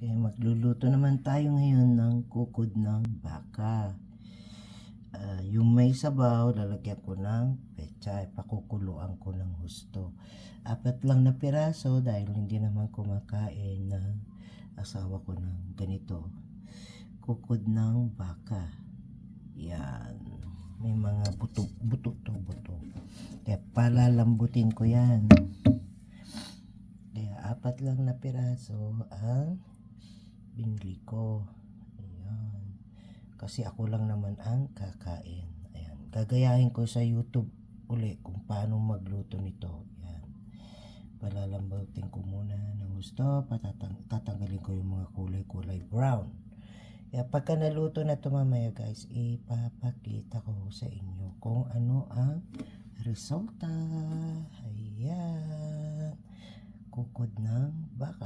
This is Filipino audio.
Kaya magluluto naman tayo ngayon ng kukod ng baka. Yung may sabaw, lalagyan ko ng pechay. Pakukuluan ko ng husto. 4 lang na piraso dahil hindi naman kumakain ng asawa ko ng ganito. Kukod ng baka. Yan. May mga buto to. Kaya palalambutin ko yan. Kaya 4 lang na piraso ang binili ko. Ayan. Kasi ako lang naman ang kakain. Ayan. Gagayahin ko sa YouTube uli kung paano magluto nito. Ayan. Palalambutin ko muna ng gusto. Tatanggalin ko yung mga kulay brown. Kaya pagka naluto na ito mamaya guys, ipapakita ko sa inyo kung ano ang resulta. Ayan. Kukod ng baka.